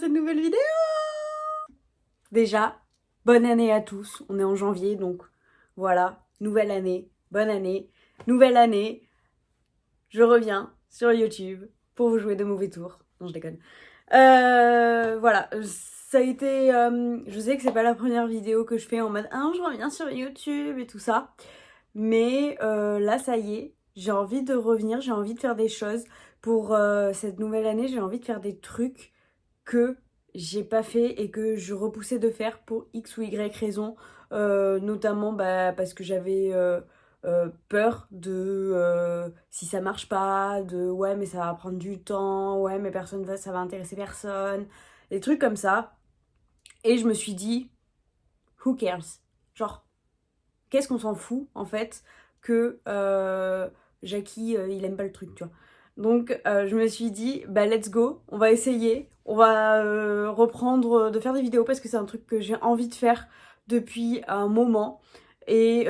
cette nouvelle vidéo. Déjà, bonne année à tous. On est en janvier, donc voilà, nouvelle année, bonne année, nouvelle année. Je reviens sur YouTube pour vous jouer de mauvais tours. Non, je déconne. Voilà, ça a été... je sais que c'est pas la première vidéo que je fais en mode « Ah, je reviens sur YouTube et tout ça ». Mais là, ça y est, j'ai envie de revenir, j'ai envie de faire des choses. Pour cette nouvelle année, j'ai envie de faire des trucs que j'ai pas fait et que je repoussais de faire pour X ou Y raison. Notamment parce que j'avais peur de si ça marche pas, de ouais mais ça va prendre du temps, ouais mais ça va intéresser personne, des trucs comme ça. Et je me suis dit, who cares? Genre, qu'est-ce qu'on s'en fout en fait que Jackie il aime pas le truc, tu vois. Donc je me suis dit bah let's go, on va essayer, on va reprendre de faire des vidéos parce que c'est un truc que j'ai envie de faire depuis un moment. Et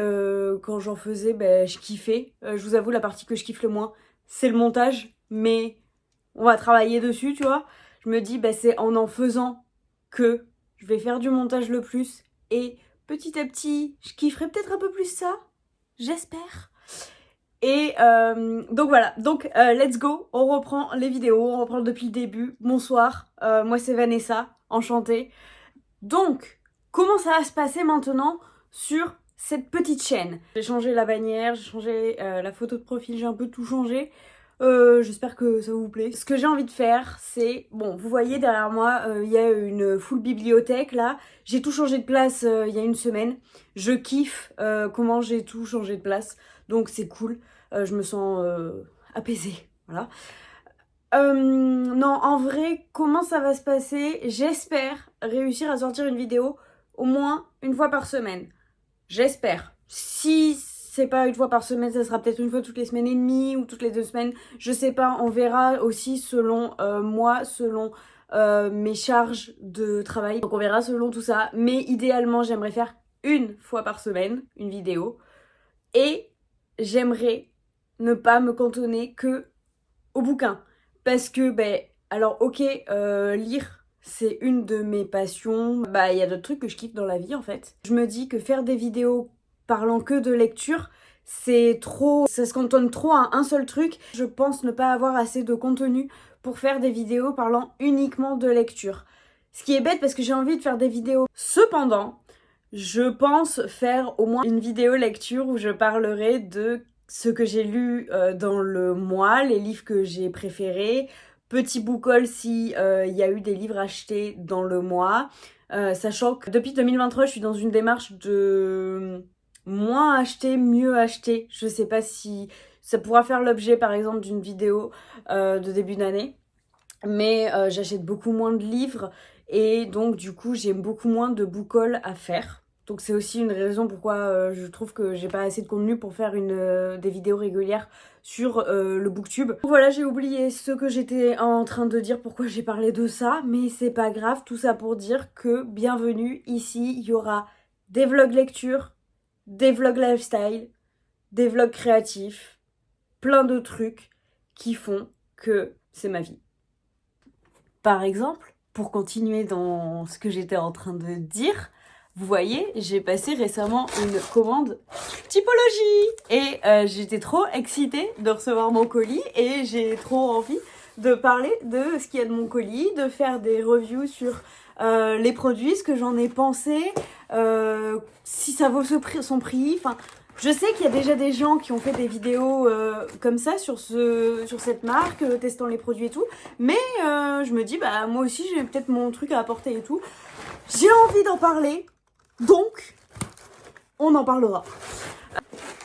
quand j'en faisais, bah, je kiffais. Je vous avoue, la partie que je kiffe le moins, c'est le montage, mais on va travailler dessus, tu vois. Je me dis, bah, c'est en faisant que je vais faire du montage le plus et petit à petit, je kifferai peut-être un peu plus ça, j'espère. Et donc voilà, donc let's go, on reprend les vidéos, on reprend depuis le début. Bonsoir, moi c'est Vanessa, enchantée. Donc, comment ça va se passer maintenant sur cette petite chaîne? J'ai changé la bannière, j'ai changé la photo de profil, j'ai un peu tout changé. J'espère que ça vous plaît. Ce que j'ai envie de faire, c'est... Bon, vous voyez derrière moi, il y a une full bibliothèque là. J'ai tout changé de place il y a une semaine. Je kiffe comment j'ai tout changé de place. Donc c'est cool. Je me sens apaisée. Voilà. Non, en vrai, comment ça va se passer? J'espère réussir à sortir une vidéo au moins une fois par semaine. J'espère. Si c'est pas une fois par semaine, ça sera peut-être une fois toutes les semaines et demie ou toutes les 2 semaines. Je sais pas, on verra aussi selon moi, selon mes charges de travail. Donc on verra selon tout ça. Mais idéalement, j'aimerais faire une fois par semaine une vidéo. Et j'aimerais ne pas me cantonner que au bouquin. Parce que, ben, alors ok, lire, c'est une de mes passions. Bah, il y a d'autres trucs que je kiffe dans la vie en fait. Je me dis que faire des vidéos parlant que de lecture, c'est trop... Ça se cantonne trop à un seul truc. Je pense ne pas avoir assez de contenu pour faire des vidéos parlant uniquement de lecture. Ce qui est bête parce que j'ai envie de faire des vidéos. Cependant, je pense faire au moins une vidéo lecture où je parlerai de ce que j'ai lu dans le mois, les livres que j'ai préférés, petit book-haul si y a eu des livres achetés dans le mois, sachant que depuis 2023 je suis dans une démarche de moins acheter, mieux acheter. Je sais pas si ça pourra faire l'objet par exemple d'une vidéo de début d'année, mais j'achète beaucoup moins de livres et donc du coup j'ai beaucoup moins de book-haul à faire. Donc c'est aussi une raison pourquoi je trouve que j'ai pas assez de contenu pour faire des vidéos régulières sur le booktube. Voilà, j'ai oublié ce que j'étais en train de dire, pourquoi j'ai parlé de ça, mais c'est pas grave, tout ça pour dire que bienvenue, ici il y aura des vlogs lecture, des vlogs lifestyle, des vlogs créatifs, plein de trucs qui font que c'est ma vie. Par exemple, pour continuer dans ce que j'étais en train de dire, vous voyez, j'ai passé récemment une commande typologie et j'étais trop excitée de recevoir mon colis et j'ai trop envie de parler de ce qu'il y a de mon colis, de faire des reviews sur les produits, ce que j'en ai pensé, si ça vaut son prix, enfin... Je sais qu'il y a déjà des gens qui ont fait des vidéos comme ça sur cette marque, testant les produits et tout. Mais je me dis, bah moi aussi j'ai peut-être mon truc à apporter et tout. J'ai envie d'en parler, donc on en parlera.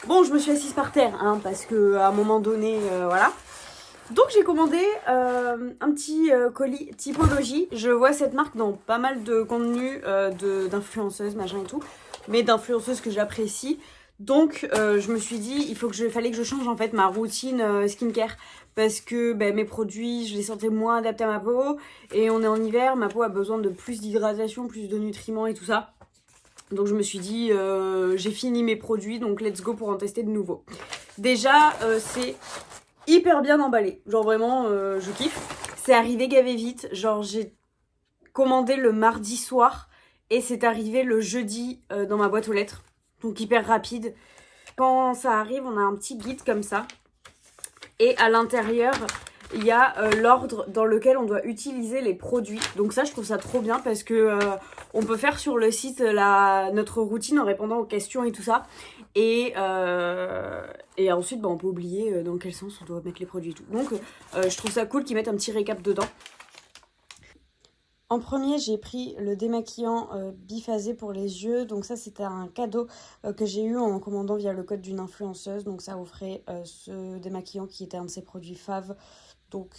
Bon, je me suis assise par terre, hein, parce que à un moment donné, voilà. Donc j'ai commandé un petit colis typologie. Je vois cette marque dans pas mal de contenu d'influenceuses, machin et tout. Mais d'influenceuses que j'apprécie. Donc je me suis dit, fallait que je change en fait ma routine skincare. Parce que mes produits, je les sentais moins adaptés à ma peau. Et on est en hiver, ma peau a besoin de plus d'hydratation, plus de nutriments et tout ça. Donc je me suis dit, j'ai fini mes produits, donc let's go pour en tester de nouveaux. Déjà, c'est hyper bien emballé. Genre vraiment, je kiffe. C'est arrivé gavé vite. Genre j'ai commandé le mardi soir et c'est arrivé le jeudi dans ma boîte aux lettres. Donc hyper rapide. Quand ça arrive, on a un petit guide comme ça. Et à l'intérieur, il y a l'ordre dans lequel on doit utiliser les produits. Donc ça, je trouve ça trop bien parce que on peut faire sur le site notre routine en répondant aux questions et tout ça. Et ensuite, on peut oublier dans quel sens on doit mettre les produits et tout. Donc je trouve ça cool qu'ils mettent un petit récap dedans. En premier, j'ai pris le démaquillant biphasé pour les yeux. Donc ça, c'était un cadeau que j'ai eu en commandant via le code d'une influenceuse. Donc ça offrait ce démaquillant qui était un de ses produits faves. Donc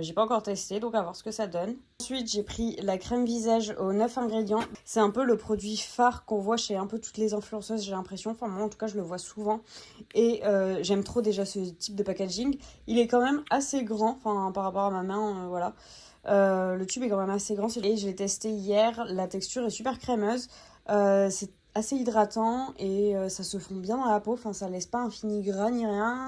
j'ai pas encore testé, donc à voir ce que ça donne. Ensuite, j'ai pris la crème visage aux 9 ingrédients. C'est un peu le produit phare qu'on voit chez un peu toutes les influenceuses, j'ai l'impression. Enfin, moi, en tout cas, je le vois souvent. Et j'aime trop déjà ce type de packaging. Il est quand même assez grand, enfin, par rapport à ma main, voilà. Le tube est quand même assez grand. Et je l'ai testé hier. La texture est super crémeuse. C'est assez hydratant et ça se fond bien dans la peau. Enfin, ça laisse pas un fini gras ni rien.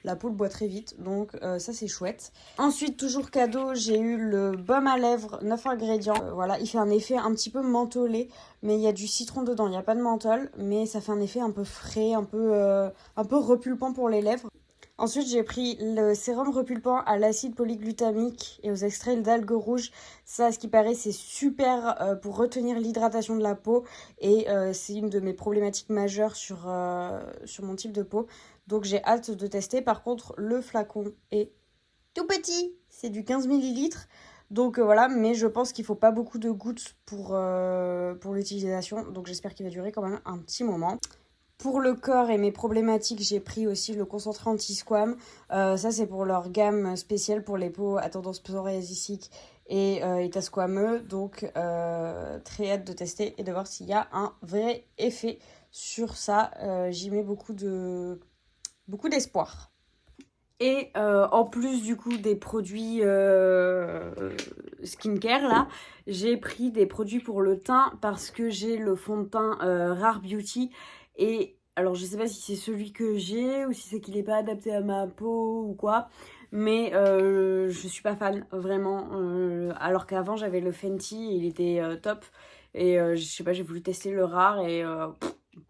La peau le boit très vite. Donc ça, c'est chouette. Ensuite, toujours cadeau, j'ai eu le baume à lèvres 9 ingrédients. Voilà, il fait un effet un petit peu mentholé. Mais il y a du citron dedans. Il n'y a pas de menthol. Mais ça fait un effet un peu frais, un peu repulpant pour les lèvres. Ensuite, j'ai pris le sérum repulpant à l'acide polyglutamique et aux extraits d'algues rouges. Ça, à ce qui paraît, c'est super pour retenir l'hydratation de la peau. Et c'est une de mes problématiques majeures sur mon type de peau. Donc, j'ai hâte de tester. Par contre, le flacon est tout petit. C'est du 15 ml. Donc voilà, mais je pense qu'il ne faut pas beaucoup de gouttes pour l'utilisation. Donc, j'espère qu'il va durer quand même un petit moment. Pour le corps et mes problématiques, j'ai pris aussi le concentré anti-squam. Ça, c'est pour leur gamme spéciale pour les peaux à tendance psoriasique et état squameux. Donc, très hâte de tester et de voir s'il y a un vrai effet sur ça. J'y mets beaucoup d'espoir. Et en plus du coup des produits skincare là, j'ai pris des produits pour le teint parce que j'ai le fond de teint Rare Beauty. Et alors je sais pas si c'est celui que j'ai ou si c'est qu'il est pas adapté à ma peau ou quoi. Mais je suis pas fan vraiment. Alors qu'avant j'avais le Fenty et il était top. Et je sais pas, j'ai voulu tester le Rare et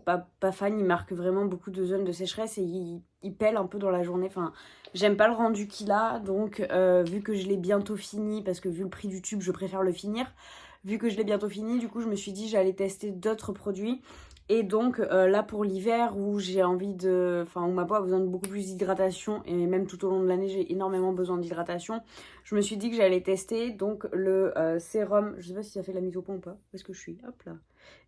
pas fan, il marque vraiment beaucoup de zones de sécheresse et il pèle un peu dans la journée. Enfin, j'aime pas le rendu qu'il a, donc vu que je l'ai bientôt fini, parce que vu le prix du tube, je préfère le finir. Vu que je l'ai bientôt fini, du coup, je me suis dit j'allais tester d'autres produits. Et donc là pour l'hiver où j'ai envie où ma peau a besoin de beaucoup plus d'hydratation et même tout au long de l'année j'ai énormément besoin d'hydratation, je me suis dit que j'allais tester donc le sérum, je sais pas si ça fait de la mise au point ou pas, où est-ce que je suis, hop là.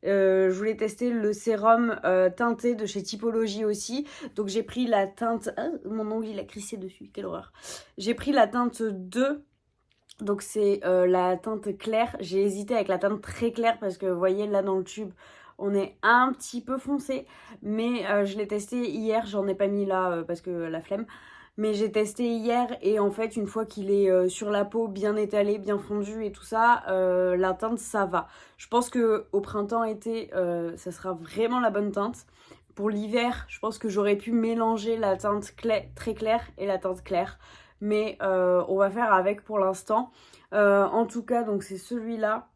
Je voulais tester le sérum teinté de chez Typologie aussi. Donc j'ai pris la teinte... Ah, mon ongle il a crissé dessus, quelle horreur. J'ai pris la teinte 2. Donc c'est la teinte claire. J'ai hésité avec la teinte très claire parce que vous voyez là dans le tube on est un petit peu foncé. Mais je l'ai testé hier, j'en ai pas mis là parce que la flemme. Mais j'ai testé hier et en fait une fois qu'il est sur la peau bien étalé, bien fondu et tout ça, la teinte ça va. Je pense qu'au printemps-été ça sera vraiment la bonne teinte. Pour l'hiver je pense que j'aurais pu mélanger la teinte très claire et la teinte claire. Mais on va faire avec pour l'instant. En tout cas donc c'est celui-là.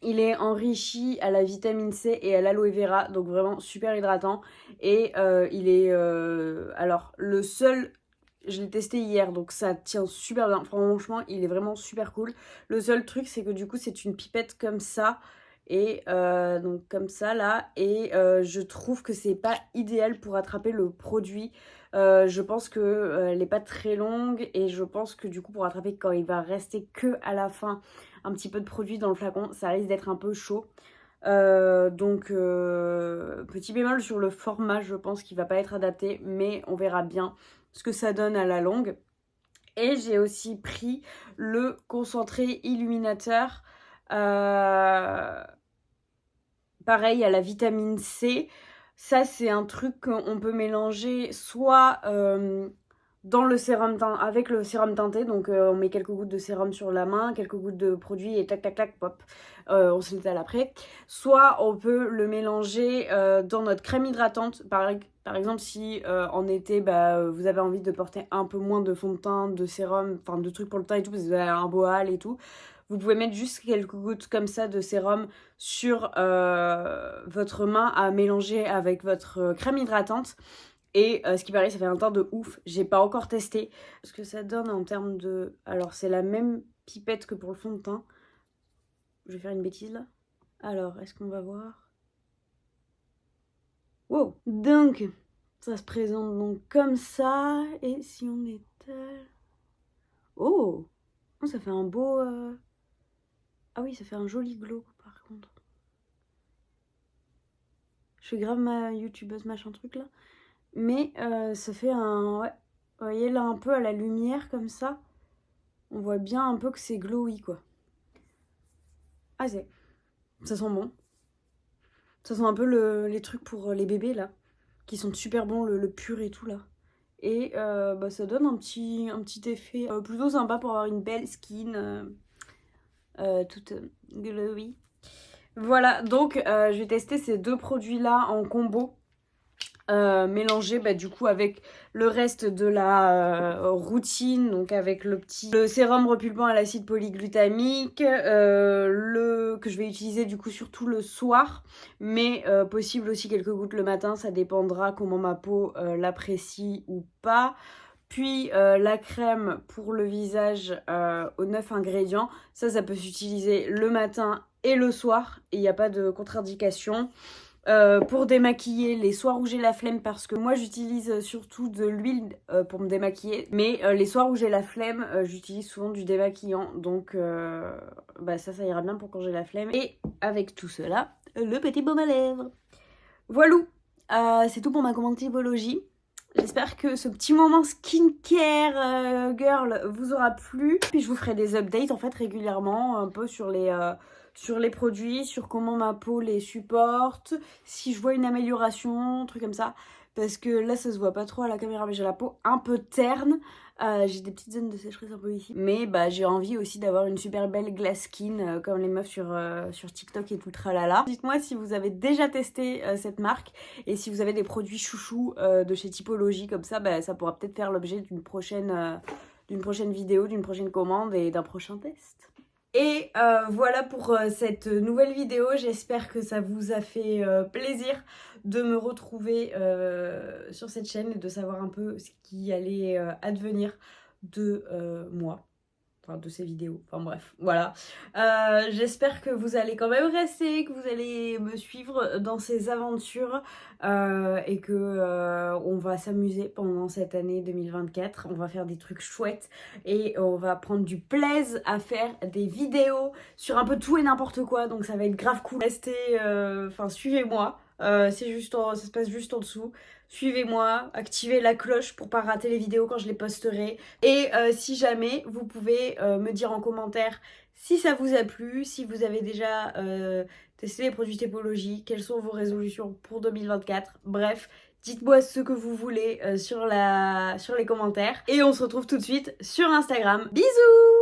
Il est enrichi à la vitamine C et à l'aloe vera, donc vraiment super hydratant. Et il est... alors, le seul... Je l'ai testé hier, donc ça tient super bien. Franchement, il est vraiment super cool. Le seul truc, c'est que du coup, c'est une pipette comme ça. Et donc comme ça, là. Et je trouve que c'est pas idéal pour attraper le produit. Je pense qu'elle n'est pas très longue. Et je pense que du coup, pour attraper quand il va rester que à la fin un petit peu de produit dans le flacon, ça risque d'être un peu chaud. Donc petit bémol sur le format, je pense qu'il va pas être adapté, mais on verra bien ce que ça donne à la longue. Et j'ai aussi pris le concentré illuminateur, pareil à la vitamine C. Ça c'est un truc qu'on peut mélanger soit dans le sérum avec le sérum teinté, donc on met quelques gouttes de sérum sur la main, quelques gouttes de produit et tac tac tac pop, on s'étale après. Soit on peut le mélanger dans notre crème hydratante, Par exemple, si en été, vous avez envie de porter un peu moins de fond de teint, de sérum, enfin de trucs pour le teint et tout, parce que vous avez un beau hâle et tout, vous pouvez mettre juste quelques gouttes comme ça de sérum sur votre main à mélanger avec votre crème hydratante. Et ce qui paraît, ça fait un teint de ouf. J'ai pas encore testé. Ce que ça donne en termes de... Alors, c'est la même pipette que pour le fond de teint. Je vais faire une bêtise là. Alors, est-ce qu'on va voir? Wow! Donc, ça se présente donc comme ça. Et si on étale... Oh! Oh, ça fait un beau... Ah oui, ça fait un joli glow par contre. Je fais grave ma youtubeuse machin truc là. Mais ça fait un... Ouais. Vous voyez là un peu à la lumière comme ça. On voit bien un peu que c'est glowy quoi. Ah ça sent bon. Ça sent un peu les trucs pour les bébés là. Qui sont super bons, le pur et tout là. Et ça donne un petit effet plutôt sympa pour avoir une belle skin toute glowy. Voilà, donc je vais tester ces deux produits là en combo. Mélangé du coup avec le reste de la routine, donc avec le sérum repulpant à l'acide polyglutamique, que je vais utiliser du coup surtout le soir, mais possible aussi quelques gouttes le matin, ça dépendra comment ma peau l'apprécie ou pas. Puis la crème pour le visage aux 9 ingrédients, ça peut s'utiliser le matin et le soir, et il n'y a pas de contre-indication. Pour démaquiller les soirs où j'ai la flemme, parce que moi j'utilise surtout de l'huile pour me démaquiller, mais les soirs où j'ai la flemme j'utilise souvent du démaquillant, donc ça ira bien pour quand j'ai la flemme. Et avec tout cela, le petit baume à lèvres. Voilà, c'est tout pour ma commande typologie. J'espère que ce petit moment skincare girl vous aura plu. Puis je vous ferai des updates en fait régulièrement, un peu sur les produits, sur comment ma peau les supporte, si je vois une amélioration, truc comme ça. Parce que là ça se voit pas trop à la caméra, mais j'ai la peau un peu terne. J'ai des petites zones de sécheresse un peu ici. Mais j'ai envie aussi d'avoir une super belle glass skin comme les meufs sur TikTok et tout le tralala. Dites-moi si vous avez déjà testé cette marque et si vous avez des produits chouchous de chez Typologie comme ça, ça pourra peut-être faire l'objet d'une prochaine vidéo, d'une prochaine commande et d'un prochain test. Et voilà pour cette nouvelle vidéo, j'espère que ça vous a fait plaisir de me retrouver sur cette chaîne et de savoir un peu ce qui allait advenir de moi. Enfin, de ces vidéos, enfin bref, voilà. J'espère que vous allez quand même rester, que vous allez me suivre dans ces aventures et que on va s'amuser pendant cette année 2024. On va faire des trucs chouettes et on va prendre du plaisir à faire des vidéos sur un peu tout et n'importe quoi, donc ça va être grave cool. Restez, suivez-moi. Ça se passe juste en dessous. Suivez-moi, activez la cloche pour pas rater les vidéos quand je les posterai. Et si jamais, vous pouvez me dire en commentaire si ça vous a plu, si vous avez déjà testé les produits Typologie, quelles sont vos résolutions pour 2024. Bref, dites-moi ce que vous voulez sur les commentaires. Et on se retrouve tout de suite sur Instagram. Bisous!